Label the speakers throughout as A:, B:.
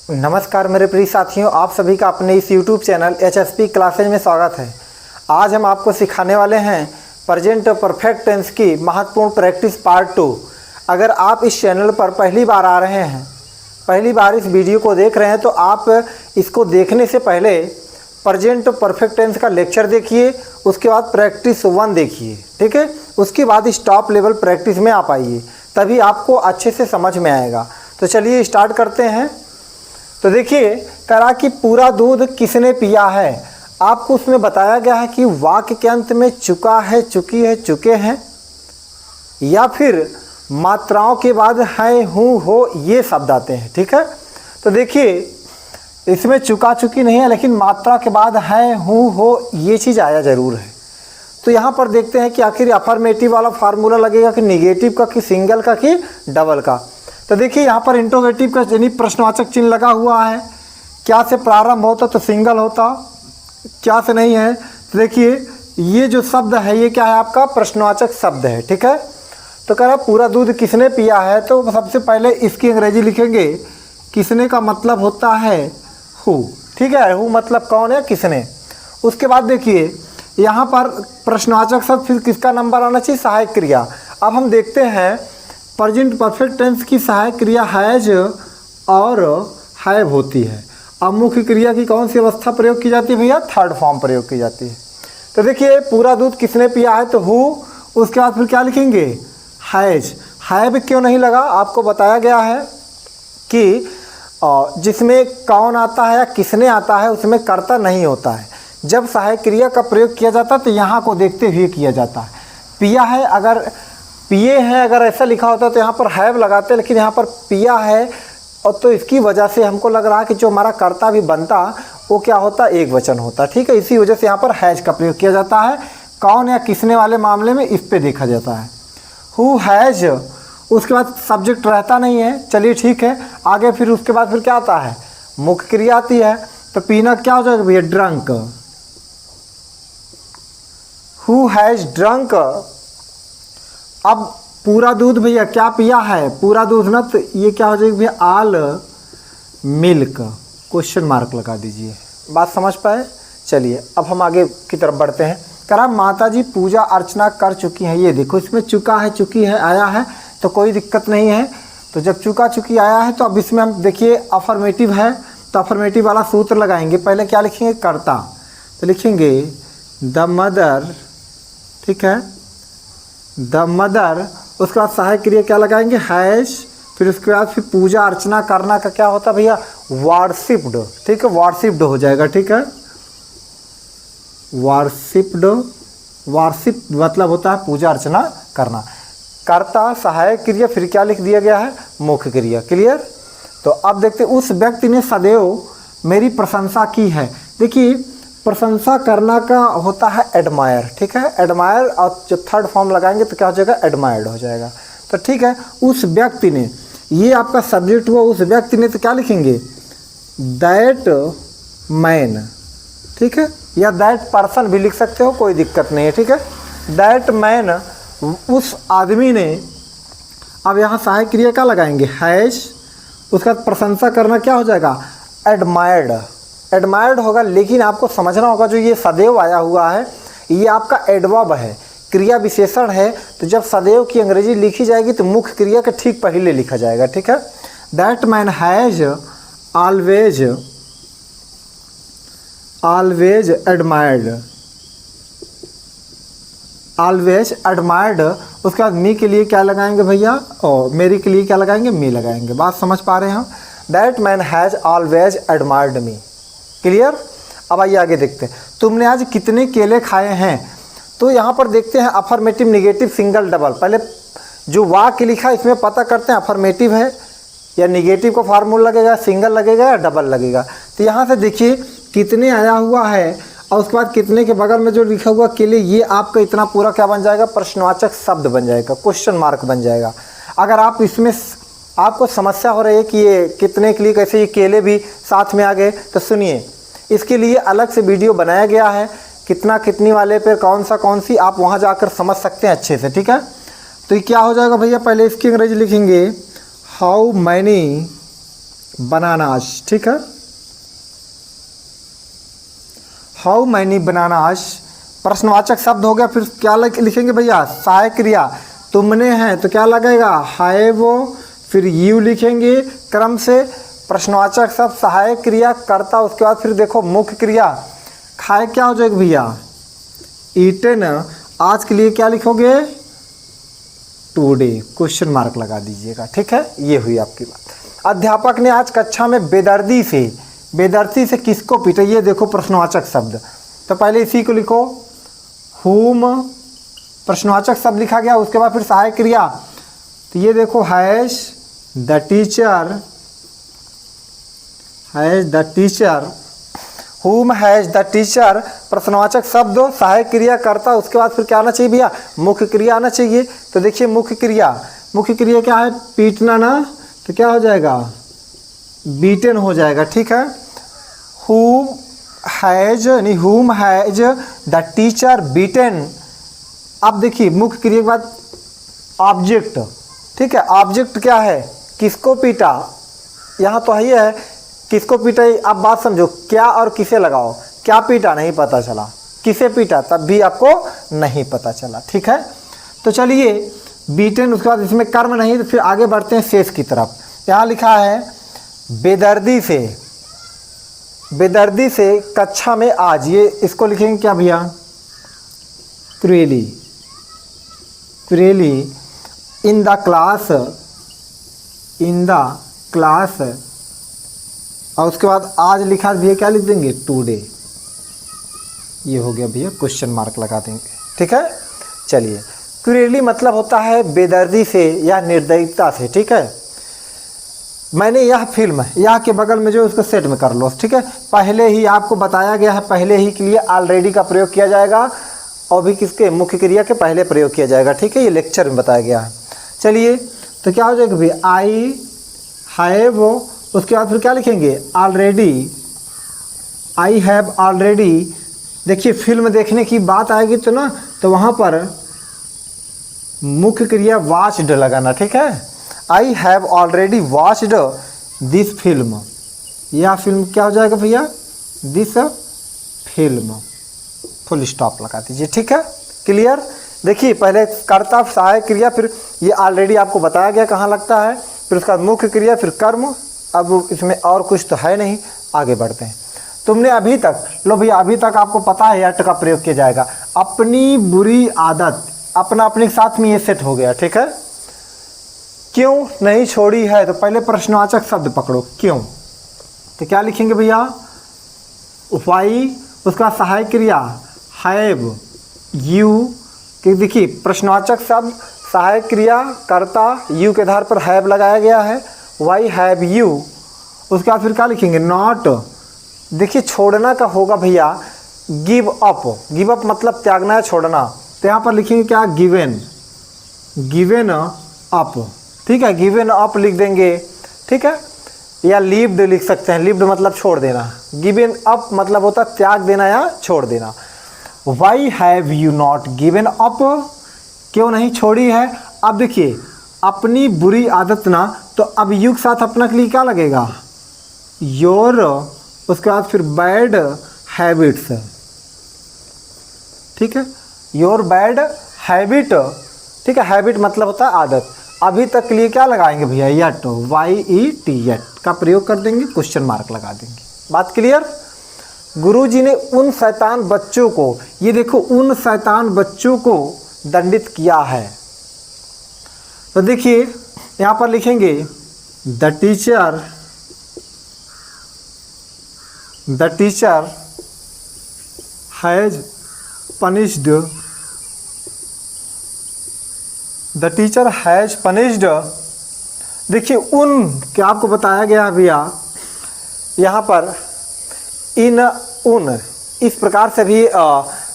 A: नमस्कार मेरे प्रिय साथियों, आप सभी का अपने इस YouTube चैनल HSP क्लासेज में स्वागत है। आज हम आपको सिखाने वाले हैं प्रेजेंट परफेक्ट टेंस की महत्वपूर्ण प्रैक्टिस पार्ट 2। अगर आप इस चैनल पर पहली बार आ रहे हैं, पहली बार इस वीडियो को देख रहे हैं, तो आप इसको देखने से पहले प्रेजेंट परफेक्ट टेंस का लेक्चर देखिए, उसके बाद प्रैक्टिस 1 देखिए, ठीक है। उसके बाद स्टॉप लेवल प्रैक्टिस में आप आइए, तभी आपको अच्छे से समझ में आएगा। तो चलिए स्टार्ट करते हैं। तो देखिए, करा कि पूरा दूध किसने पिया है। आपको उसमें बताया गया है कि वाक्य के अंत में चुका है, चुकी है, चुके हैं, या फिर मात्राओं के बाद है, हूँ, हो, ये शब्द आते हैं, ठीक है। तो देखिए, इसमें चुका चुकी नहीं है, लेकिन मात्रा के बाद है, हूँ, हो, ये चीज़ आया जरूर है। तो यहाँ पर देखते हैं कि आखिर अफर्मेटिव वाला फार्मूला लगेगा कि निगेटिव का, कि सिंगल का, कि डबल का। तो देखिए, यहाँ पर इंट्रोगेटिव का यानी प्रश्नवाचक चिन्ह लगा हुआ है। क्या से प्रारंभ होता तो सिंगल होता, क्या से नहीं है। तो देखिए, ये जो शब्द है ये क्या है, आपका प्रश्नवाचक शब्द है, ठीक है। तो कह रहा पूरा दूध किसने पिया है, तो सबसे पहले इसकी अंग्रेजी लिखेंगे। किसने का मतलब होता है हु, ठीक है। हु मतलब कौन है, किसने। उसके बाद देखिए, यहाँ पर प्रश्नवाचक शब्द, फिर किसका नंबर आना चाहिए, सहायक क्रिया। अब हम देखते हैं प्रेजेंट परफेक्ट टेंस की सहायक क्रिया हैज और हैव होती है। अब मुख्य क्रिया की कौन सी अवस्था प्रयोग की जाती है भैया, थर्ड फॉर्म प्रयोग की जाती है। तो देखिए, पूरा दूध किसने पिया है तो हु, उसके बाद फिर क्या लिखेंगे, हैज। हैव क्यों नहीं लगा, आपको बताया गया है कि जिसमें कौन आता है या किसने आता है उसमें कर्ता नहीं होता है। जब सहायक क्रिया का प्रयोग किया जाता है तो यहाँ को देखते हुए किया जाता है। पिया है, अगर पिए हैं अगर ऐसा लिखा होता तो यहाँ पर हैव लगाते, लेकिन यहाँ पर पिया है, और तो इसकी वजह से हमको लग रहा है कि जो हमारा कर्ता भी बनता वो क्या होता, एक वचन होता, ठीक है। इसी वजह से यहाँ पर हैज का प्रयोग किया जाता है। कौन या किसने वाले मामले में इस पे देखा जाता है। हु हैज, उसके बाद सब्जेक्ट रहता नहीं है, चलिए ठीक है। आगे फिर उसके बाद फिर क्या आता है, मुख्य क्रिया आती है। तो पीना क्या हो जाएगा भैया, ड्रंक। Who has drunk. अब पूरा दूध भैया क्या पिया है, पूरा दूध ना, तो ये क्या हो जाएगा भैया, आल मिल्क, क्वेश्चन मार्क लगा दीजिए। बात समझ पाए। चलिए अब हम आगे की तरफ बढ़ते हैं। करा माता जी पूजा अर्चना कर चुकी हैं। ये देखो, इसमें चुका है, चुकी है आया है, तो कोई दिक्कत नहीं है। तो जब चुका चुकी आया है तो अब इसमें हम देखिए अफर्मेटिव है, तो अफर्मेटिव वाला सूत्र लगाएंगे। पहले क्या लिखेंगे, कर्ता, तो लिखेंगे द मदर, ठीक है, द मदर। उसके बाद सहायक क्रिया क्या लगाएंगे, हैज। फिर उसके बाद फिर पूजा अर्चना करना का क्या होता है भैया, वर्शिप्ड, ठीक है, वर्शिप्ड हो जाएगा, ठीक है। वर्शिप्ड, वर्शिप मतलब होता है पूजा अर्चना करना। कर्ता, सहायक क्रिया, फिर क्या लिख दिया गया है, मुख्य क्रिया। क्लियर। तो अब देखते, उस व्यक्ति ने सदैव मेरी प्रशंसा की है। देखिए, प्रशंसा करना का होता है एडमायर, ठीक है, एडमायर, और जो थर्ड फॉर्म लगाएंगे तो क्या हो जाएगा, एडमायर्ड हो जाएगा। तो ठीक है, उस व्यक्ति ने, ये आपका सब्जेक्ट हुआ, उस व्यक्ति ने, तो क्या लिखेंगे, दैट मैन, ठीक है, या दैट पर्सन भी लिख सकते हो, कोई दिक्कत नहीं है, ठीक है। दैट मैन, उस आदमी ने। अब यहाँ सहायक क्रिया क्या लगाएंगे, हैज। उसका प्रशंसा करना क्या हो जाएगा, एडमायर्ड, एडमायर्ड होगा। लेकिन आपको समझना होगा, जो ये सदैव आया हुआ है ये आपका एडवर्ब है, क्रिया विशेषण है। तो जब सदैव की अंग्रेजी लिखी जाएगी तो मुख्य क्रिया के ठीक पहले लिखा जाएगा, ठीक है। That man has always, always admired, always admired. उसके बाद मी के लिए क्या लगाएंगे भैया, और मेरी के लिए क्या लगाएंगे, मी लगाएंगे। बात समझ पा रहे हैं हम। That man has always admired me. Clear. अब आइए आगे देखते हैं, तुमने आज कितने केले खाए हैं। तो यहाँ पर देखते हैं अफर्मेटिव, निगेटिव, सिंगल, डबल। पहले जो वाक्य लिखा है इसमें पता करते हैं अफर्मेटिव है या निगेटिव का फार्मूला लगेगा, सिंगल लगेगा या डबल लगेगा। तो यहाँ से देखिए, कितने आया हुआ है, और उसके बाद कितने के बगल में जो लिखा हुआ केले, ये आपका इतना पूरा क्या बन जाएगा, प्रश्नवाचक शब्द बन जाएगा, क्वेश्चन मार्क बन जाएगा। अगर आप इसमें आपको समस्या हो रही है कि ये कितने के लिए कैसे ये केले भी साथ में आ गए, तो सुनिए, इसके लिए अलग से वीडियो बनाया गया है, कितना कितनी वाले पे कौन सी, आप वहाँ जाकर समझ सकते हैं अच्छे से, ठीक है। तो ये क्या हो जाएगा भैया, पहले इसकी अंग्रेजी लिखेंगे, हाउ मैनी बनानास, ठीक है। हाउ मैनी बनानास प्रश्नवाचक शब्द हो गया। फिर क्या लिखेंगे भैया, सहायक क्रिया, तुमने हैं तो क्या लगेगा, हैव, फिर यू लिखेंगे क्रम से, प्रश्नवाचक शब्द, सहायक क्रिया, कर्ता, उसके बाद फिर देखो मुख्य क्रिया। खाए क्या हो जाएगा भैया, ईटन। आज के लिए क्या लिखोगे, टुडे, क्वेश्चन मार्क लगा दीजिएगा, ठीक है। ये हुई आपकी बात। अध्यापक ने आज कक्षा में बेदर्दी से किसको पीटा, ये देखो प्रश्नवाचक शब्द। तो पहले इसी को लिखो, हुम, प्रश्नवाचक शब्द लिखा गया, उसके बाद फिर सहायक क्रिया। तो ये देखो, हैज द टीचर, हुम हैज द टीचर, प्रश्नवाचक शब्द, सहायक क्रिया, करता, उसके बाद फिर क्या आना चाहिए भैया, मुख्य क्रिया आना चाहिए। तो देखिए मुख्य क्रिया क्या है, पीटना ना, तो क्या हो जाएगा, बीटन हो जाएगा, ठीक है। हुम हैज द टीचर बीटन। अब देखिए मुख्य क्रिया के बाद ऑब्जेक्ट, ठीक है। ऑब्जेक्ट क्या है, किसको पीटा, यहाँ तो है किसको पीटा। आप बात समझो, क्या और किसे लगाओ, क्या पीटा नहीं पता चला, किसे पीटा तब भी आपको नहीं पता चला, ठीक है। तो चलिए बीटन, उसके बाद इसमें कर्म नहीं, तो फिर आगे बढ़ते हैं शेष की तरफ। यहाँ लिखा है बेदर्दी से कक्षा में आज, ये इसको लिखेंगे क्या भैया, क्रूएली इन द क्लास, और उसके बाद आज लिखा भैया क्या लिख देंगे, टुडे। ये हो गया भैया, क्वेश्चन मार्क लगा देंगे, ठीक है। चलिए, क्रूएली मतलब होता है बेदर्दी से या निर्दयता से, ठीक है। मैंने यह फिल्म, यह के बगल में जो उसको सेट में कर लो, ठीक है। पहले ही आपको बताया गया है, पहले ही के लिए ऑलरेडी का प्रयोग किया जाएगा, और भी किसके, मुख्य क्रिया के पहले प्रयोग किया जाएगा, ठीक है। ये लेक्चर में बताया गया है। चलिए, तो क्या हो जाएगा भैया, आई हैव, उसके बाद फिर क्या लिखेंगे, ऑलरेडी, आई हैव ऑलरेडी। देखिए फिल्म देखने की बात आएगी तो ना, तो वहाँ पर मुख्य क्रिया वॉच्ड लगाना, ठीक है। I have already watched this film, यह फिल्म क्या हो जाएगा भैया, दिस फिल्म, फुल स्टॉप लगा दीजिए, ठीक है। क्लियर। देखिए पहले कर्ता, सहायक क्रिया, फिर ये ऑलरेडी आपको बताया गया कहाँ लगता है, फिर उसका मुख्य क्रिया, फिर कर्म। अब इसमें और कुछ तो है नहीं, आगे बढ़ते हैं। तुमने अभी तक, लो भैया अभी तक आपको पता है यट का प्रयोग किया जाएगा। अपनी बुरी आदत, अपना अपने साथ में ये सेट हो गया, ठीक है। क्यों नहीं छोड़ी है, तो पहले प्रश्नवाचक शब्द पकड़ो, क्यों, तो क्या लिखेंगे भैया, वाई, उसका सहायक क्रिया हैव, यू, कि देखिए प्रश्नवाचक शब्द, सहायक क्रिया, कर्ता, यू के आधार पर हैव लगाया गया है, वाई हैव यू। उसके बाद फिर क्या लिखेंगे, नॉट, देखिए छोड़ना का होगा भैया, गिव अप मतलब त्यागना है, छोड़ना, तो यहाँ पर लिखेंगे क्या, गिवेन अप, ठीक है। गिवेन अप लिख देंगे, ठीक है, या लीव्ड लिख सकते हैं, लीव्ड मतलब छोड़ देना, गिवेन अप मतलब होता है त्याग देना या छोड़ देना। Why have you not given up, क्यों नहीं छोड़ी है। अब देखिए अपनी बुरी आदत ना, तो अब यू के साथ अपना के लिए क्या लगेगा, योर, उसके बाद फिर बैड हैबिट्स, ठीक है, योर बैड हैबिट, ठीक है। हैबिट मतलब होता है आदत। अभी तक के लिए क्या लगाएंगे भैया, यट, YET, यट का प्रयोग कर देंगे, क्वेश्चन मार्क लगा देंगे। बात क्लियर। गुरुजी ने उन शैतान बच्चों को, ये देखो उन शैतान बच्चों को दंडित किया है, तो देखिए यहाँ पर लिखेंगे the teacher has punished, the teacher has punished. देखिए उन, क्या आपको बताया गया भैया, यहाँ पर इन, उन, इस प्रकार से भी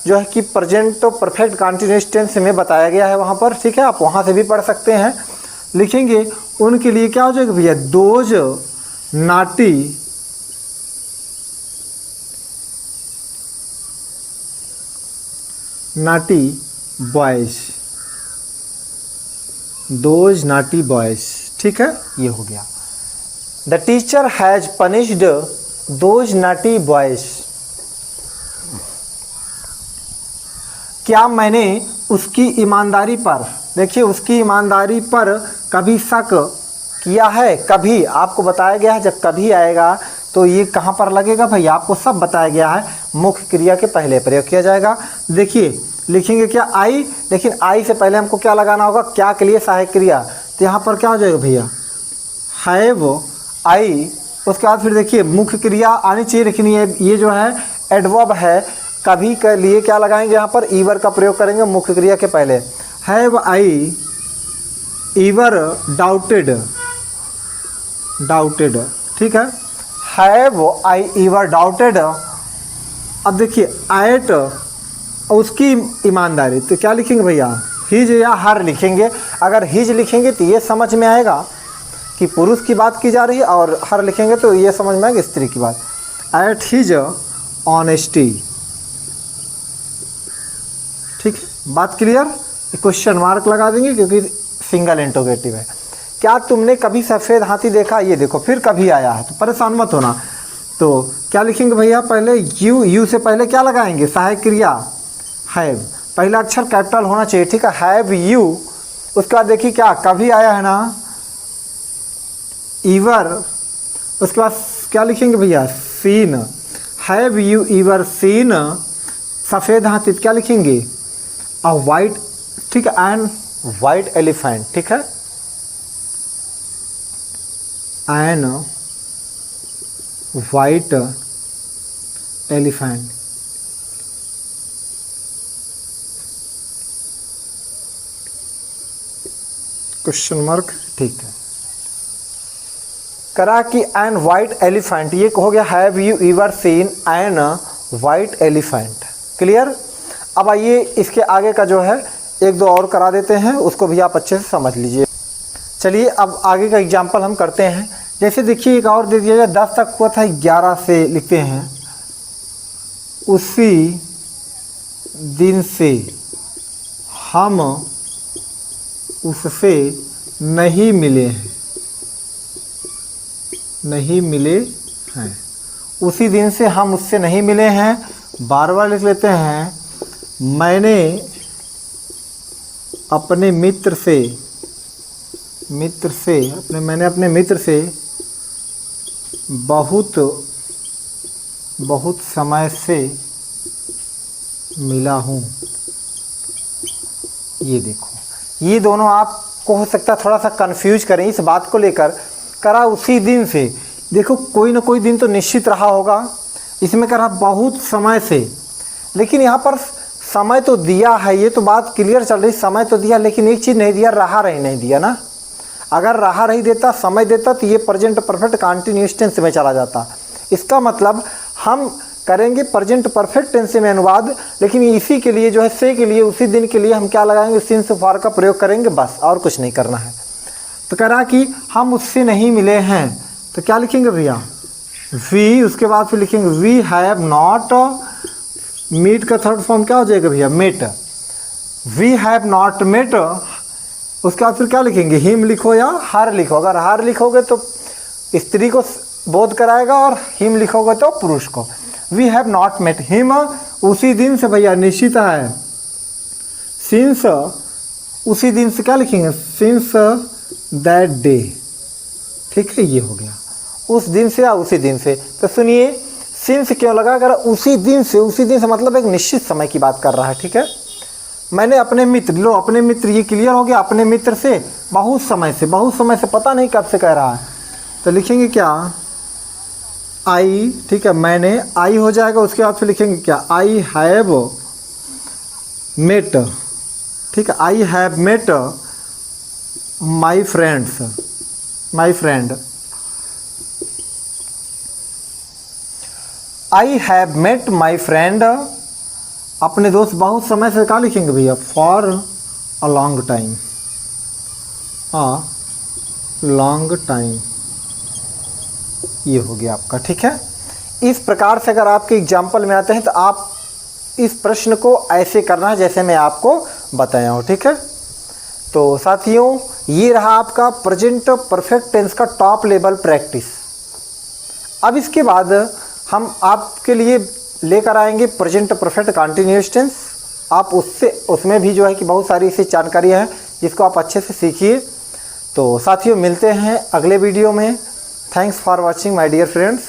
A: जो है कि प्रेजेंट तो परफेक्ट कंटीन्यूअस टेंस में बताया गया है वहाँ पर, ठीक है। आप वहाँ से भी पढ़ सकते हैं। लिखेंगे उनके लिए क्या हो जाएगा भैया, those naughty boys, those naughty boys, ठीक है। ये हो गया। The teacher has punished those naughty boys. क्या मैंने उसकी ईमानदारी पर, देखिए उसकी ईमानदारी पर कभी शक किया है? कभी आपको बताया गया है, जब कभी आएगा तो ये कहाँ पर लगेगा भाई, आपको सब बताया गया है, मुख्य क्रिया के पहले प्रयोग किया जाएगा। देखिए लिखेंगे क्या, आई, लेकिन आई से पहले हमको क्या लगाना होगा, क्या के लिए, सहायक क्रिया। तो यहाँ पर क्या हो जाएगा भैया, हैव आई। उसके बाद फिर देखिए मुख्य क्रिया आनी चाहिए, लेकिन ये जो है एडवर्ब है, कभी के लिए क्या लगाएंगे, यहाँ पर ईवर का प्रयोग करेंगे मुख्य क्रिया के पहले। हैव आई ईवर डाउटेड, डाउटेड, ठीक है, हैव आई ईवर डाउटेड। अब देखिए एट उसकी ईमानदारी, तो क्या लिखेंगे भैया, हिज या हर लिखेंगे। अगर हिज लिखेंगे तो ये समझ में आएगा कि पुरुष की बात की जा रही है, और हर लिखेंगे तो ये समझ में आएगा स्त्री की बात। एट हिज ऑनेस्टी, ठीक है, बात क्लियर। क्वेश्चन मार्क लगा देंगे क्योंकि सिंगल इंटरोगेटिव है। क्या तुमने कभी सफ़ेद हाथी देखा, ये देखो फिर कभी आया है, तो परेशान मत होना। तो क्या लिखेंगे भैया, पहले यू से पहले क्या लगाएंगे, सहायक क्रिया हैव, पहला अक्षर कैपिटल होना चाहिए, ठीक है, हैव यू। उसके बाद देखिए क्या कभी आया है ना, ईवर। उसके बाद क्या लिखेंगे भैया, seen, have you ever seen सफ़ेद हाथी, क्या लिखेंगे, अ वाइट, ठीक है, एंड वाइट एलिफेंट, ठीक है, and white elephant. Question mark, ठीक है। करा कि एन वाइट एलिफेंट, ये हो गया have you ever seen and white elephant, clear. अब आइए इसके आगे का जो है एक दो और करा देते हैं, उसको भी आप अच्छे से समझ लीजिए। चलिए अब आगे का एग्जाम्पल हम करते हैं। जैसे देखिए एक और दे दिया जाए, 10 तक हुआ था, 11 से लिखते हैं, उसी दिन से हम उससे नहीं मिले हैं, नहीं मिले हैं, उसी दिन से हम उससे नहीं मिले हैं। बार बार लिख लेते हैं, मैंने अपने मित्र से मैंने अपने मित्र से बहुत समय से मिला हूँ। ये देखो, ये दोनों आपको हो सकता है थोड़ा सा कंफ्यूज करें इस बात को लेकर। करा उसी दिन से, देखो कोई ना कोई दिन तो निश्चित रहा होगा, इसमें करा बहुत समय से, लेकिन यहाँ पर समय तो दिया है, ये तो बात क्लियर चल रही, समय तो दिया, लेकिन एक चीज़ नहीं दिया, रहा रही नहीं दिया ना। अगर रहा रही देता, समय देता, तो ये प्रेजेंट परफेक्ट कंटीन्यूअस टेंस में चला जाता। इसका मतलब हम करेंगे प्रेजेंट परफेक्ट टेंस में अनुवाद, लेकिन इसी के लिए जो है से के लिए, उसी दिन के लिए हम क्या लगाएंगे, सिंस फॉर का प्रयोग करेंगे, बस और कुछ नहीं करना है। तो कह रहा कि हम उससे नहीं मिले हैं, तो क्या लिखेंगे भैया, वी। उसके बाद फिर लिखेंगे वी हैव नॉट मीट का थर्ड फॉर्म क्या हो जाएगा भैया, met, we have not met. उसके बाद फिर क्या लिखेंगे, हिम लिखो या हर लिखो। अगर हर लिखोगे तो स्त्री को बोध कराएगा, और हिम लिखोगे तो पुरुष को। We have not met him, उसी दिन से भैया निश्चित है, सिंस, उसी दिन से क्या लिखेंगे, सिंस दैट डे, ठीक है, ये हो गया उस दिन से या उसी दिन से। तो सुनिए सिंस क्यों लगा, अगर उसी दिन से मतलब एक निश्चित समय की बात कर रहा है, ठीक है। मैंने अपने मित्र, लो अपने मित्र, ये क्लियर हो गया, अपने मित्र से बहुत समय से पता नहीं कब से कह रहा है, तो लिखेंगे क्या, आई, ठीक है, मैंने, आई हो जाएगा। उसके बाद फिर लिखेंगे क्या, आई हैव मेट, ठीक है, I have met my friend, I have met my friend, अपने दोस्त बहुत समय से, क्या लिखेंगे भैया, for a long time, long time, ये हो गया आपका, ठीक है। इस प्रकार से अगर आपके एग्जाम्पल में आते हैं तो आप इस प्रश्न को ऐसे करना है जैसे मैं आपको बताया हूँ, ठीक है। तो साथियों ये रहा आपका प्रेजेंट परफेक्ट टेंस का टॉप लेवल प्रैक्टिस। अब इसके बाद हम आपके लिए लेकर आएंगे प्रेजेंट परफेक्ट कंटिन्यूअस टेंस। आप उसमें भी जो है कि बहुत सारी ऐसी जानकारियाँ हैं जिसको आप अच्छे से सीखिए। तो साथियों, मिलते हैं अगले वीडियो में। Thanks for watching my dear friends.